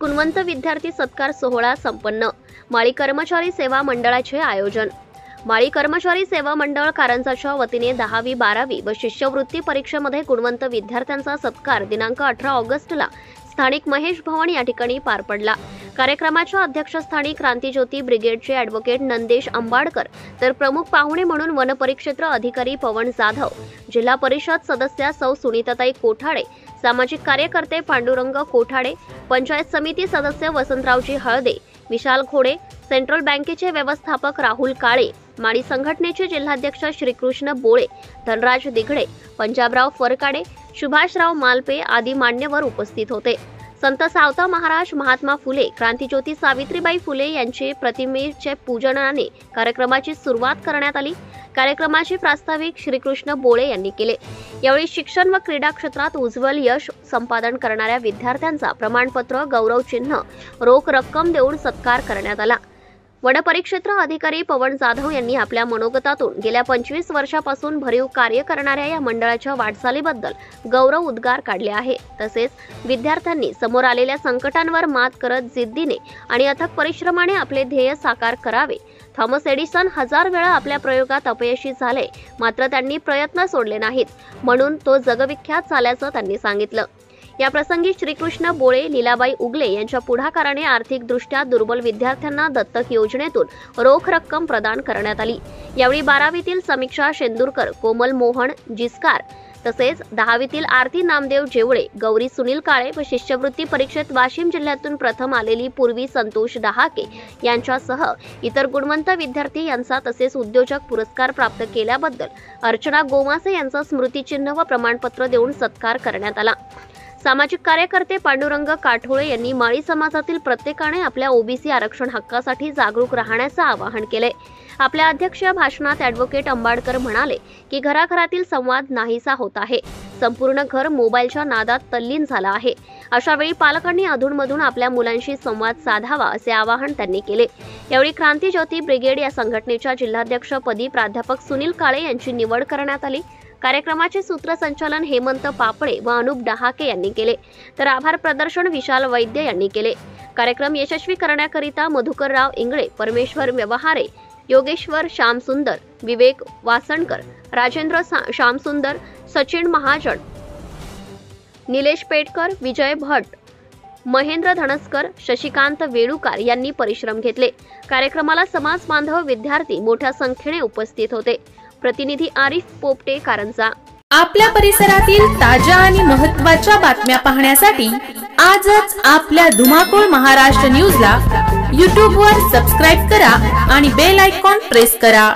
गुणवंत विद्यार्थी सत्कार सोहळा संपन्न। माळी कर्मचारी सेवा मंडळाचे आयोजन। माळी कर्मचारी सेवा मंडळ कारंजाच्या वतीने 10वी 12वी व शिष्यवृत्ती परीक्षेमध्ये गुणवंत विद्यार्थ्यांचा सत्कार दिनांक 18 ऑगस्टला स्थानिक महेश भवन या ठिकाणी पार पडला। कार्यक्रमाच्या अध्यक्षस्थानी क्रांतिज्योती ब्रिगेडचे ॲडव्होकेट नंदेश अंबाडकर तर प्रमुख पाहुणे म्हणून वनपरिक्षेत्र अधिकारी पवन जाधव, जिल्हा परिषद सदस्या सौ सुनीताताई कोठाडे, सामाजिक कार्यकर्ते पांडुरंग कोठाडे, पंचायत समिती सदस्य वसंतरावजी हळदे, विशाल खोडे, सेंट्रल बँकेचे व्यवस्थापक राहुल काळे, माळी संघटनेचे जिल्हाध्यक्ष श्रीकृष्ण बोळे, धनराज दिघडे, पंजाबराव फरकाडे, सुभाषराव मालपे आदी मान्यवर उपस्थित होते। संत सावता महाराज, महात्मा फुले, क्रांतिज्योती सावित्रीबाई फुले यांचे प्रतिमेचे पूजनाने कार्यक्रमाची सुरुवात करण्यात आली। कार्यक्रमाचे प्रास्ताविक श्रीकृष्ण बोळे यांनी केले। यावेळी शिक्षण व क्रीडा क्षेत्रात उज्ज्वल यश संपादन करणाऱ्या विद्यार्थ्यांचा प्रमाणपत्र, गौरव चिन्ह, रोख रक्कम देऊन सत्कार करण्यात आला। वनपरिक्षेत्र अधिकारी पवन जाधव यांनी आपल्या मनोगतातून गेल्या 25 वर्षापासून भरीव कार्य करणाऱ्या या मंडळाच्या वाटचालीबद्दल गौरव उद्गार काढले आहे। तसेच विद्यार्थ्यांनी समोर आलेल्या संकटांवर मात करत जिद्दीने आणि अथक परिश्रमाने आपले ध्येय साकार करावे। थॉमस एडिसन 1000 वेळा आपल्या प्रयोगात अपयशी झाले, मात्र त्यांनी प्रयत्न सोडले नाहीत, म्हणून तो जगविख्यात झाल्याचं त्यांनी सांगितलं। या प्रसंगी श्रीकृष्ण बोळे, लीलाबाई उगले यांच्या पुढाकाराने आर्थिकदृष्ट्या दुर्बल विद्यार्थ्यांना दत्तक योजनेतून रोख रक्कम प्रदान करण्यात आली। यावेळी 12वीतील समीक्षा शेंदुरकर, कोमल मोहन जिस्कार, तसेच 10वीतील आरती नामदेव जेवळे, गौरी सुनील काळे व शिष्यवृत्ती परीक्षेत वाशिम जिल्ह्यातून प्रथम आलेली पूर्वी संतोष डहाके यांच्यासह इतर गुणवंत विद्यार्थी यांचा तसेच उद्योजक पुरस्कार प्राप्त केल्याबद्दल अर्चना गोमासे यांचा स्मृतिचिन्ह व प्रमाणपत्र देऊन सत्कार करण्यात आला। सामाजिक कार्यकर्ते पांडुरंग काठोळे यांनी माळी समाजातील प्रत्येकाने आपल्या ओबीसी आरक्षण हक्कासाठी जागरूक राहण्याचं आवाहन केले। आपल्या अध्यक्षीय भाषणात ॲडव्होकेट अंबाडकर म्हणाले की घराघरातील संवाद नाहीसा होत आहे, संपूर्ण घर मोबाईलच्या नादात तल्लीन झालं आहे। अशा वेळी पालकांनी अधूनमधून आपल्या मुलांशी संवाद साधावा असे आवाहन त्यांनी केले। यावेळी क्रांतिज्योती ब्रिगेड या संघटनेच्या जिल्हाध्यक्षपदी प्राध्यापक सुनील काळे यांची निवड करण्यात आली। कार्यक्रमाचे सूत्रसंचालन हेमंत पापळे व अनुप डहाके यांनी केले, तर आभार प्रदर्शन विशाल वैद्य यांनी केले। कार्यक्रम यशस्वी करण्याकरिता मधुकरराव इंगळे, परमेश्वर व्यवहारे, योगेश्वर श्यामसुंदर, विवेक वासणकर, राजेंद्र श्यामसुंदर, सचिन महाजन, निलेश पेटकर, विजय भट, महेंद्र धनस्कर, शशिकांत वेळुकार यांनी परिश्रम घेतले। कार्यक्रमाला समाज बांधव विद्यार्थी मोठ्या संख्येने उपस्थित होते। प्रतिनिधी आरिफ पोपटे, कारंजा। आपल्या परिसरातील ताज्या आणि महत्त्वाच्या बातम्या पाहण्यासाठी आजच आपल्या धुमाकूळ महाराष्ट्र न्यूजला YouTube वर सबस्क्राइब करा आणि बेल आयकॉन प्रेस करा।